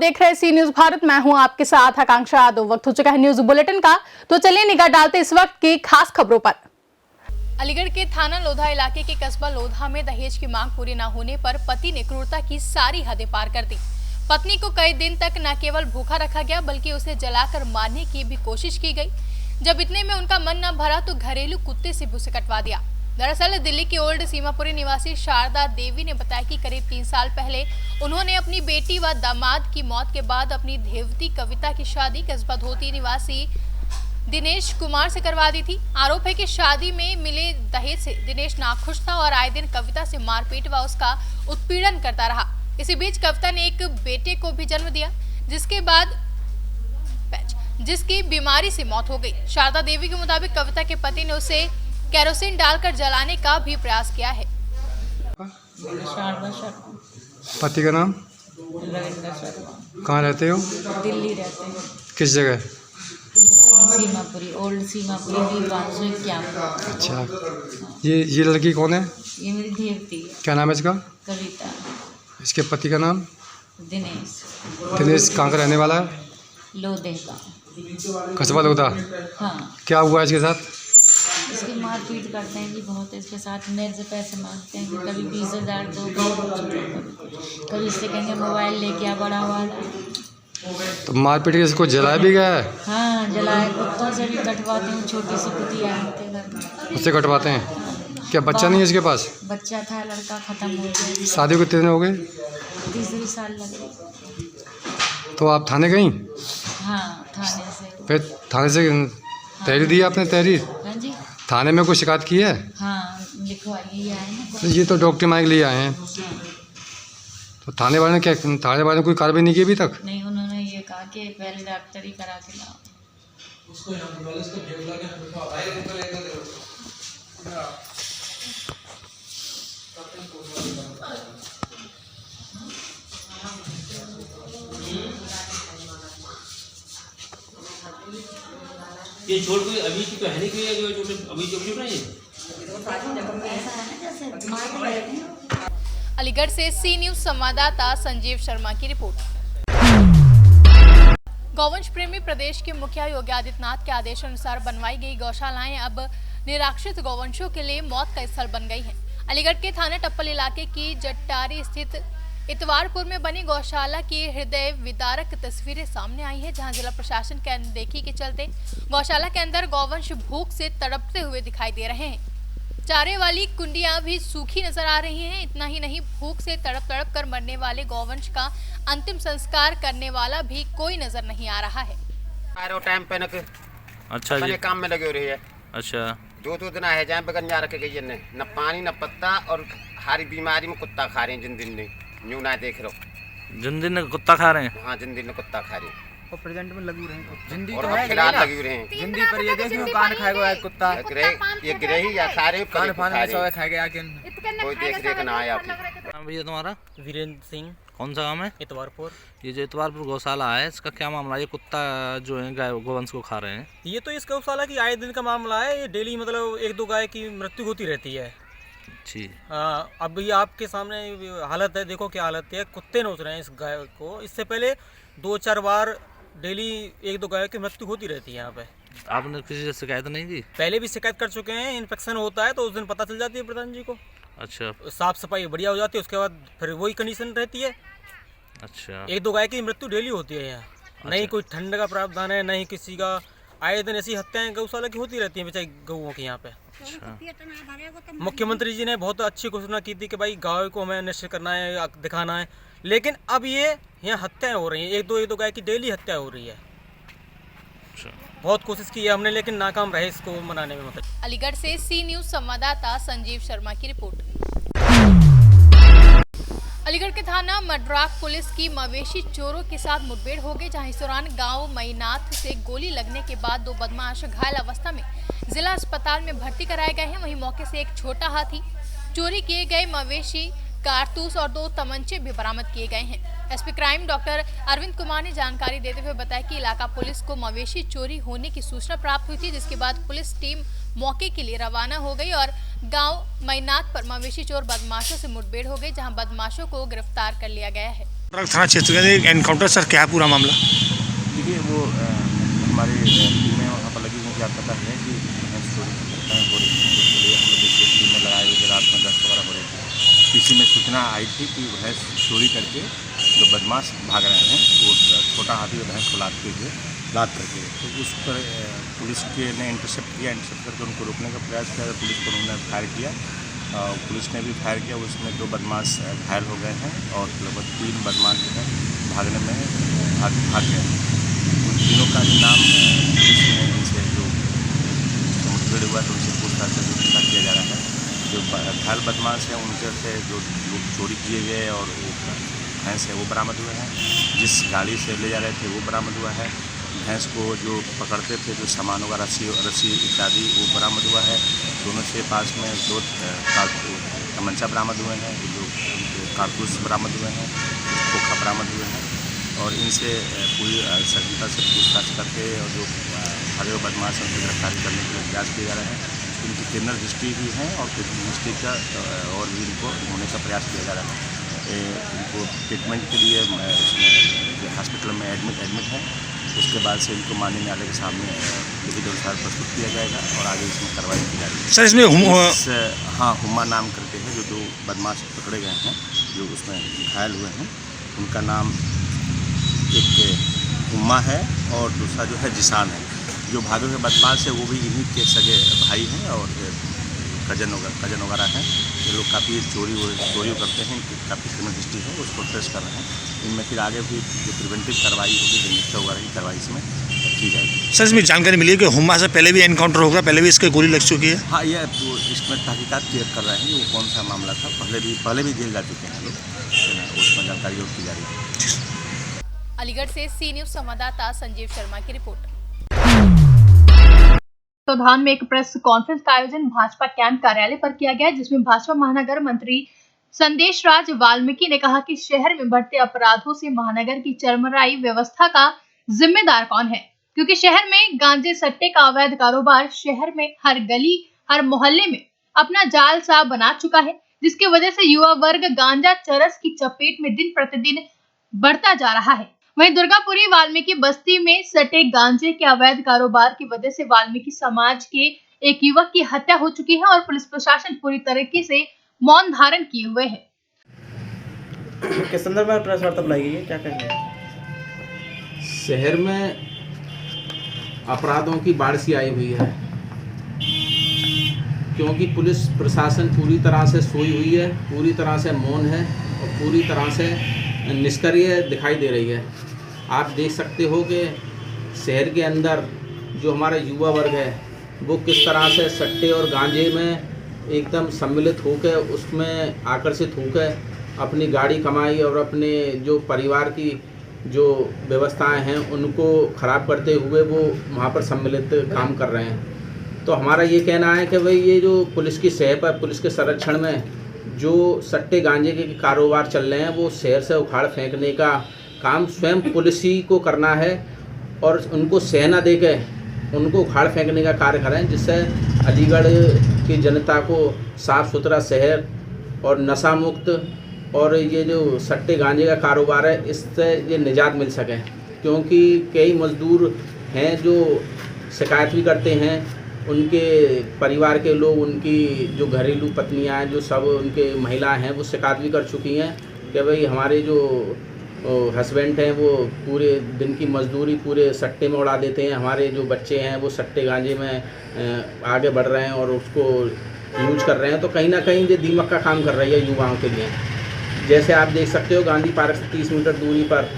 देख रहे सी न्यूज भारत। मैं हूं आपके साथ आकांक्षा यादव। वक्त हो चुका है न्यूज बुलेटिन का, तो चलिए निगाह डालते इस वक्त की खास खबरों पर। अलीगढ़ के थाना लोधा इलाके के कस्बा लोधा में दहेज की मांग पूरी न होने पर पति ने क्रूरता की सारी हदें पार कर दी। पत्नी को कई दिन तक न केवल भूखा रखा गया बल्कि उसे जलाकर मारने की भी कोशिश की गई। जब इतने में उनका मन न भरा तो घरेलू कुत्ते से भी उसे कटवा दिया। दरअसल दिल्ली की ओल्ड सीमापुरी निवासी शारदा देवी ने बताया कि करीब 3 साल पहले उन्होंने अपनी बेटी व दामाद की मौत के बाद अपनी देवती कविता की शादी कस्बा धोती निवासी दिनेश कुमार से करवा दी थी। आरोप है कि शादी में मिले दहेज से दिनेश नाखुश था और आए दिन कविता से मारपीट व उसका उत्पीड़न करता रहा। इसी बीच कविता ने एक बेटे को भी जन्म दिया, जिसकी बीमारी से मौत हो गई। शारदा देवी के मुताबिक कविता के पति ने उसे केरोसिन डालकर जलाने का भी प्रयास किया है। शारदा शर्मा। पति का नाम? रविंद्र शर्मा। कहाँ रहते हो? दिल्ली रहते हैं। किस जगह? सीमापुरी, ओल्ड सीमापुरी भी 551। अच्छा, ये लड़की कौन है? ये मेरी देवती है। क्या नाम है इसका? कविता। इसके पति का नाम? दिनेश। दिनेश कहाँ का रहने वाला है? लोधे का। कस्बा लोधा। हाँ। क्या हुआ इसके साथ? इसकी मारपीट करते हैं जी बहुत। इसके साथ मेरे से पैसे मांगते हैं कि कभी 20,000 दो, कभी इससे कहेंगे मोबाइल लेके आ बड़ा वाला। तो मारपीट के इसको जलाया भी गया है? हाँ, जलाए। कुत्तों से भी कटवाते हैं। छोटी सी कुतिया आते घर में, उससे कटवाते हैं। क्या बच्चा नहीं है इसके पास? बच्चा था, लड़का खत्म हो गया। शादी को कितने दिन हो गए? 3 साल लग गए। तो आप थाने गई? हाँ, थाने से। फिर थाने से तहरीर दी आपने? तहरीर हाँ जी। थाने में कोई शिकायत की है? हाँ, लिखवाइए आए ना। तो ये तो डॉक्टर माइक लिए आए हैं। हाँ। तो थाने वाले ने कोई कार्रवाई नहीं की अभी तक? नहीं, उन्होंने ये कहा कि पहले डॉक्टरी करा के लाओ। ये छोड़ कोई अभी की तो है नहीं, कोई जो अभी जो क्यों नहीं है। अलीगढ़ से सी न्यूज संवाददाता संजीव शर्मा की रिपोर्ट। गौवंश प्रेमी प्रदेश के मुखिया योगी आदित्यनाथ के आदेश अनुसार बनवाई गई गौशालाएं अब निराश्रित गौवंशों के लिए मौत का स्थल बन गई हैं। अलीगढ़ के थाना टप्पल इलाके की जट्टारी स्थित इतवारपुर में बनी गौशाला की हृदय विदारक तस्वीरें सामने आई हैं, जहां जिला प्रशासन के अनदेखी के चलते गौशाला के अंदर गौवंश भूख से तड़पते हुए दिखाई दे रहे हैं। चारे वाली कुंडियां भी सूखी नजर आ रही हैं। इतना ही नहीं, भूख से तड़प कर मरने वाले गौवंश का अंतिम संस्कार करने वाला भी कोई नजर नहीं आ रहा है। टाइम पे न अच्छा जी, काम में लगे हो रही है। अच्छा, 2 दिन है जहाँ पे गंजा रखे गई न पानी न पत्ता, और हरी बीमारी में कुत्ता खा रहे हैं जिन दिन में न्यू ना देख रहे। जिन दिन कुत्ता खा रहे हैं? हाँ, जिन दिन कुत्ता खा रहे हैं और प्रेजेंट में लगी रहे जिंदी और तो है फिलहाल लगी रहे हैं जिंदी पर। ये देखियो कान खाएगा कुत्ता। ये गिरही या खा रहे कान फान में सब खा गया कि कोई देख रेख ना आया। नाम भैया तुम्हारा? वीरेंद्र सिंह। कौन सा गाँव है? इतवारपुर। ये जो इतवारपुर गौशाला है, इसका क्या मामला? ये कुत्ता जो है गाय गोवंश को खा रहे हैं। ये तो इस गौशाला की आए दिन का मामला है। ये डेली मतलब 1-2 गाय की मृत्यु होती रहती है। जी। अब ये आपके सामने हालत है, देखो क्या हालत है। कुत्ते नोच रहे हैं इस गाय को। इससे पहले 2-4 बार डेली 1-2 गाय की मृत्यु होती रहती है यहाँ पे। आपने किसी से शिकायत नहीं की? पहले भी शिकायत कर चुके हैं। इन्फेक्शन होता है तो उस दिन पता चल जाती है प्रधान जी को। अच्छा। साफ सफाई बढ़िया हो जाती है, उसके बाद फिर वही कंडीशन रहती है। अच्छा। 1-2 गाय की मृत्यु डेली होती है यहाँ। अच्छा। नहीं कोई ठंड का प्रावधान है, नहीं किसी का। आए दिन ऐसी हत्याएं गौशाला की होती रहती हैं बेचारी गौओं की यहाँ पे। अच्छा। मुख्यमंत्री जी ने बहुत अच्छी घोषणा की थी कि भाई गाय को हमें निश्चित करना है, दिखाना है, लेकिन अब ये यहाँ हत्याएं हो रही हैं। 1-2 गाय की डेली हत्या हो रही है। अच्छा। बहुत कोशिश की है हमने, लेकिन नाकाम रहे इसको मनाने में। मतलब अलीगढ़ से सी न्यूज संवाददाता संजीव शर्मा की रिपोर्ट। अलीगढ़ के थाना मड्राक पुलिस की मवेशी चोरों के साथ मुठभेड़ हो गई, जहां इस दौरान गांव मैनाथ से गोली लगने के बाद 2 बदमाश घायल अवस्था में जिला अस्पताल में भर्ती कराए गए हैं। वहीं मौके से एक छोटा हाथी, चोरी किए गए मवेशी, कारतूस और 2 तमंचे भी बरामद किए गए हैं। SP crime doctor Arvind Kumar ने जानकारी देते हुए बताया कि इलाका पुलिस को मवेशी चोरी होने की सूचना प्राप्त हुई थी, जिसके बाद पुलिस टीम मौके के लिए रवाना हो गई और गांव मैनाथ पर मवेशी चोर बदमाशों से मुठभेड़ हो गई, जहां बदमाशों को गिरफ्तार कर लिया गया है। थाना क्षेत्र के एक एनकाउंटर सर, क्या है पूरा मामला? देखिए वो हमारे टीमें वहाँ पर लगी हुई थी। आपको पता है कि भैंस चोरी हो रही थी, उसके लिए हम लोग देखिए टीमें लगाए हुए थे, रात में गश्त वगैरह हो रही थी। इसी में सूचना आई थी कि भैंस चोरी करके जो बदमाश भाग रहे हैं वो छोटा हाथी भैंस को लाद करके, तो उस पर पुलिस के ने इंटरसेप्ट किया। इंटरसेप्ट करके उनको रोकने का प्रयास किया, पुलिस पर उन्होंने फायर किया। पुलिस ने भी फायर किया, उसमें 2 बदमाश घायल हो गए हैं और लगभग 3 बदमाश जो है भागने में भाग गए। उन तीनों का भी नाम पुलिस ने इनसे जो मुठभेड़ हुआ तो उनसे पूछताछ से पूछताछ किया जा रहा है। जो घायल बदमाश हैं उनके से जो चोरी किए गए और वो भैंस है वो बरामद हुए हैं। जिस गाड़ी से ले जा रहे थे वो बरामद हुआ है। भैंस को जो पकड़ते थे, जो सामान होगा रस्सी इत्यादि, वो बरामद हुआ है। दोनों से पास में 2 तमंचा बरामद हुए हैं, जो कारतूस बरामद हुए हैं, खोखा बरामद हुए हैं और इनसे पूरी सटीकता से पूछताछ करके और जो भागे हुए बदमाश उनकी गिरफ्तारी करने के लिए प्रयास किए जा रहे हैं। इनकी क्रिमिनल हिस्ट्री भी है और क्रिमिनल हिस्ट्री का और भी इनको होने का प्रयास किया जा रहा है। इनको ट्रीटमेंट के लिए हॉस्पिटल में एडमिट है। उसके बाद से इनको माननीय न्यायालय के सामने लिखित अनुसार प्रस्तुत किया जाएगा और आगे इसमें कार्रवाई की जाएगी। सर इसमें हाँ, हुम्मा नाम करके है जो 2 बदमाश पकड़े गए हैं, जो उसमें घायल हुए हैं। उनका नाम एक हुम्मा है और दूसरा जो है जिसान है। जो भागे हुए बदमाश है वो भी इन्हीं के सगे भाई हैं और कजन वगैरह हैं। ये लोग काफ़ी चोरी करते हैं, काफ़ी क्रिमिनल हिस्ट्री है, उसको ट्रेस कर रहे हैं। इनमें फिर आगे भी जो प्रिवेंटिव कार्रवाई होगी, निष्ठा वगैरह की कार्रवाई इसमें की जाएगी। सर इसमें जानकारी मिली है कि हुम्मा से पहले भी एनकाउंटर होगा, पहले भी इसके गोली लग चुकी है। हाँ, ये तो इसमें तहकीकात क्लियर कर रहे हैं कि वो कौन सा मामला था। पहले भी जेल जा चुके हैं लोग, उसमें जानकारी और की जा रही है। अलीगढ़ से सी न्यूज संवाददाता संजीव शर्मा की रिपोर्ट। प्रधान में एक प्रेस कॉन्फ्रेंस का आयोजन भाजपा कैंप कार्यालय पर किया गया, जिसमें भाजपा महानगर मंत्री संदेश राज वाल्मीकि ने कहा कि शहर में बढ़ते अपराधों से महानगर की चरमराई व्यवस्था का जिम्मेदार कौन है, क्योंकि शहर में गांजे सट्टे का अवैध कारोबार शहर में हर गली हर मोहल्ले में अपना जाल सा बना चुका है, जिसकी वजह से युवा वर्ग गांजा चरस की चपेट में दिन प्रतिदिन बढ़ता जा रहा है। वहीं दुर्गापुरी वाल्मीकि बस्ती में सटे गांजे के अवैध कारोबार की वजह से वाल्मीकि समाज के एक युवक की हत्या हो चुकी है और पुलिस प्रशासन पूरी तरीके से मौन धारण किए हुए है। किस संदर्भ में प्रेस वार्ता बुलाई गई है, क्या कहेंगे? शहर में अपराधों की बाढ़ सी आई हुई है, क्योंकि पुलिस प्रशासन पूरी तरह से सोई हुई है, पूरी तरह से मौन है और पूरी तरह से निष्क्रिय दिखाई दे रही है। आप देख सकते हो कि शहर के अंदर जो हमारा युवा वर्ग है वो किस तरह से सट्टे और गांजे में एकदम सम्मिलित होकर उसमें आकर्षित होकर अपनी गाड़ी कमाई और अपने जो परिवार की जो व्यवस्थाएं हैं उनको ख़राब करते हुए वो वहाँ पर सम्मिलित काम कर रहे हैं। तो हमारा ये कहना है कि भाई ये जो पुलिस की सह पर पुलिस के संरक्षण में जो सट्टे गांजे के कारोबार चल रहे हैं वो शहर से उखाड़ फेंकने का काम स्वयं पुलिस ही को करना है और उनको सह न दे के उनको उखाड़ फेंकने का कार्य करें, जिससे अलीगढ़ की जनता को साफ़ सुथरा शहर और नशा मुक्त और ये जो सट्टे गांजे का कारोबार है इससे ये निजात मिल सके। क्योंकि कई मज़दूर हैं जो शिकायत भी करते हैं, उनके परिवार के लोग, उनकी जो घरेलू पत्नियां हैं, जो सब उनके महिलाएं हैं वो शिकायत भी कर चुकी हैं कि भाई हमारे जो हस्बैंड हैं वो पूरे दिन की मजदूरी पूरे सट्टे में उड़ा देते हैं, हमारे जो बच्चे हैं वो सट्टे गांजे में आगे बढ़ रहे हैं और उसको यूज कर रहे हैं। तो कहीं ना कहीं ये दीमक का काम कर रही है युवाओं के लिए। जैसे आप देख सकते हो गांधी पार्क से 30 मीटर दूरी पर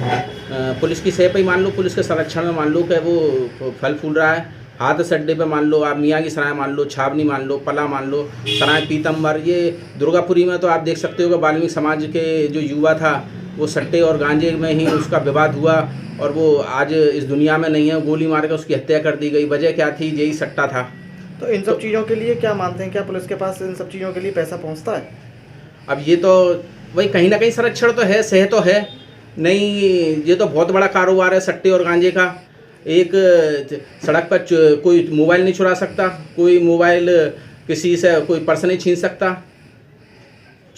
पुलिस की सह पे मान लो, पुलिस के संरक्षण में मान लो कि वो फल फूल रहा है। हाथरस अड्डे पे मान लो, आप मियाँ की सराय मान लो, छावनी मान लो, पला मान लो, सराय पीतम्बर, ये दुर्गापुरी में तो आप देख सकते हो कि वाल्मीकि समाज के जो युवा था वो सट्टे और गांजे में ही उसका विवाद हुआ और वो आज इस दुनिया में नहीं है, गोली मार के उसकी हत्या कर दी गई। वजह क्या थी? यही सट्टा था। तो इन सब चीज़ों के लिए क्या मानते हैं, क्या पुलिस के पास इन सब चीज़ों के लिए पैसा पहुंचता है? अब ये तो वही कहीं ना कहीं संरक्षण तो है, सह तो है नहीं, ये तो बहुत बड़ा कारोबार है सट्टे और गांजे का। एक सड़क पर कोई मोबाइल नहीं चुरा सकता, कोई मोबाइल किसी से कोई पर्स नहीं छीन सकता,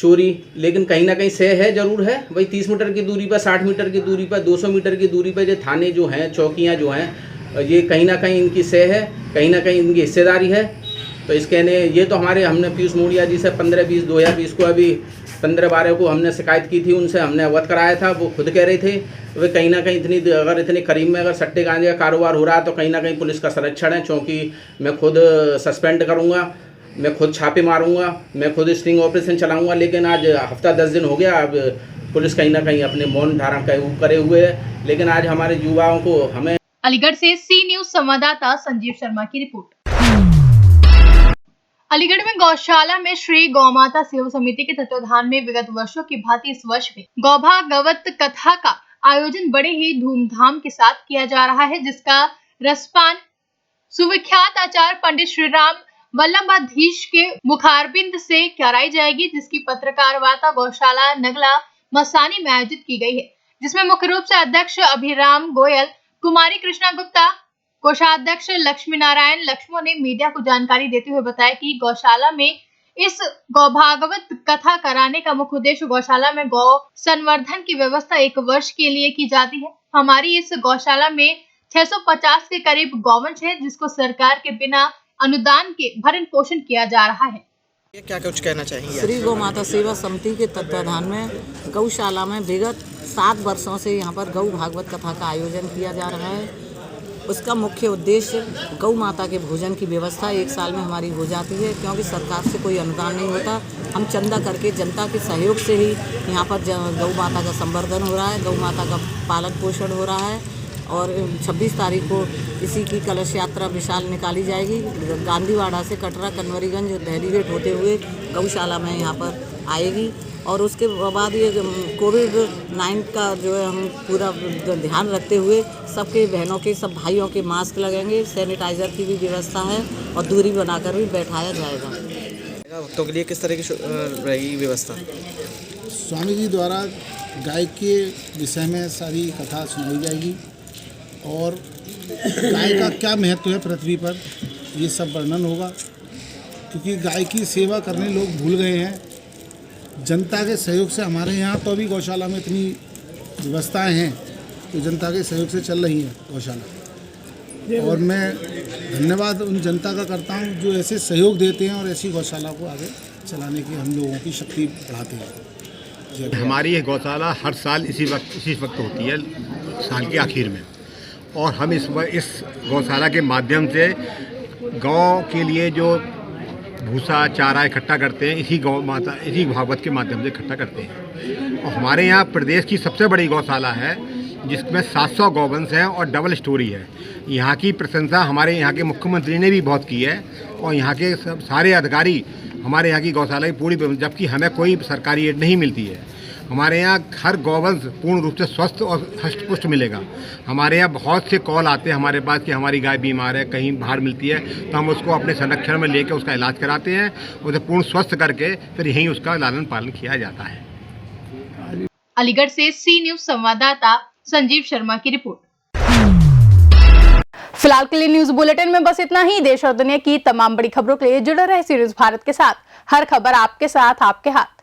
चोरी, लेकिन कहीं ना कहीं सह है, जरूर है। वही 30 मीटर की दूरी पर, 60 मीटर की दूरी पर, 200 मीटर की दूरी पर ये थाने जो हैं, चौकियां जो हैं, ये कहीं ना कहीं इनकी सह है, कहीं ना कहीं इनकी हिस्सेदारी है। तो इसके ने ये तो हमने पीयूष मोड़िया जी से 15-20-2020 को अभी 15-12 को हमने शिकायत की थी, उनसे हमने अवगत कराया था। वो खुद कह रहे थे वे कहीं ना कहीं इतने करीब में अगर सट्टे गांजे का कारोबार हो रहा है तो कहीं ना कहीं पुलिस का संरक्षण है, क्योंकि मैं खुद सस्पेंड करूँगा, मैं खुद छापे मारूंगा, मैं खुद स्टिंग ऑपरेशन चलाऊंगा। लेकिन आज हफ्ता 10 दिन हो गया, अब पुलिस कहीं ना कहीं अपने मौन धारण करे हुए है। लेकिन आज हमारे युवाओं को हमें। अलीगढ़ से सी न्यूज संवाददाता संजीव शर्मा की रिपोर्ट। अलीगढ़ में गौशाला में श्री गौमाता सेवा समिति के तत्वाधान में विगत वर्षों की भांति इस वर्ष भी गौभागवत कथा का आयोजन बड़े ही धूमधाम के साथ किया जा रहा है, जिसका रसपान सुविख्यात आचार्य पंडित श्री राम वल्लभाधीश के मुखारबिंद से कराई जाएगी, जिसकी पत्रकार वार्ता गौशाला नगला मसानी में आयोजित की गई है, जिसमें मुख्य रूप से अध्यक्ष अभिराम गोयल, कुमारी कृष्णा गुप्ता, कोषाध्यक्ष लक्ष्मी नारायण लक्ष्मो ने मीडिया को जानकारी देते हुए बताया कि गौशाला में इस गौभागवत कथा कराने का मुख्य उद्देश्य गौशाला में गौ संवर्धन की व्यवस्था 1 वर्ष के लिए की जाती है। हमारी इस गौशाला में 650 के करीब गौवंश है, जिसको सरकार के बिना अनुदान के भरण पोषण किया जा रहा है। ये क्या कुछ कहना चाहेंगे? श्री गौ माता सेवा समिति के तत्वाधान में गौशाला में विगत 7 वर्षों से यहाँ पर गौ भागवत कथा का आयोजन किया जा रहा है। उसका मुख्य उद्देश्य गौ माता के भोजन की व्यवस्था 1 साल में हमारी हो जाती है, क्योंकि सरकार से कोई अनुदान नहीं होता। हम चंदा करके जनता के सहयोग से ही यहाँ पर गौ माता का संवर्धन हो रहा है, गौ माता का पालन पोषण हो रहा है। और 26 तारीख को इसी की कलश यात्रा विशाल निकाली जाएगी, गांधीवाड़ा से कटरा कन्वरीगंज दिल्ली गेट होते हुए गौशाला में यहाँ पर आएगी। और उसके बाद ये कोविड-19 का जो है हम पूरा ध्यान रखते हुए सबके बहनों के, सब भाइयों के मास्क लगेंगे, सैनिटाइज़र की भी व्यवस्था है और दूरी बनाकर भी बैठाया जाएगा। भक्तों के लिए किस तरह की रहेगी व्यवस्था? स्वामी जी द्वारा गाय के विषय में सारी कथा सुनाई जाएगी और गाय का क्या महत्व है पृथ्वी पर, ये सब वर्णन होगा, क्योंकि गाय की सेवा करने लोग भूल गए हैं। जनता के सहयोग से हमारे यहाँ तो अभी गौशाला में इतनी व्यवस्थाएं हैं तो जनता के सहयोग से चल रही है गौशाला, और मैं धन्यवाद उन जनता का करता हूँ जो ऐसे सहयोग देते हैं और ऐसी गौशाला को आगे चलाने की हम लोगों की शक्ति बढ़ाते हैं। हमारी ये गौशाला हर साल इसी वक्त होती है, साल के आखिर में, और हम इस गौशाला के माध्यम से गांव के लिए जो भूसा चारा इकट्ठा करते हैं, इसी भागवत के माध्यम से इकट्ठा करते हैं। और हमारे यहाँ प्रदेश की सबसे बड़ी गौशाला है, जिसमें 700 गौवंश हैं और डबल स्टोरी है। यहाँ की प्रशंसा हमारे यहाँ के मुख्यमंत्री ने भी बहुत की है, और यहाँ के सारे अधिकारी हमारे यहाँ की गौशाला की पूरी, जबकि हमें कोई सरकारी एड नहीं मिलती है। हमारे यहाँ हर गौवंश पूर्ण रूप से स्वस्थ और हष्टपुष्ट मिलेगा। हमारे यहाँ बहुत से कॉल आते हैं हमारे पास कि हमारी गाय बीमार है, कहीं बाहर मिलती है, तो हम उसको अपने संरक्षण में लेकर उसका इलाज कराते हैं, उसे पूर्ण स्वस्थ करके फिर यहीं उसका लालन पालन किया जाता है। अलीगढ़ से सी न्यूज संवाददाता संजीव शर्मा की रिपोर्ट। फिलहाल के लिए न्यूज बुलेटिन में बस इतना ही। देश और दुनिया की तमाम बड़ी खबरों के लिए जुड़े रहे सी न्यूज भारत के साथ। हर खबर आपके साथ, आपके हाथ।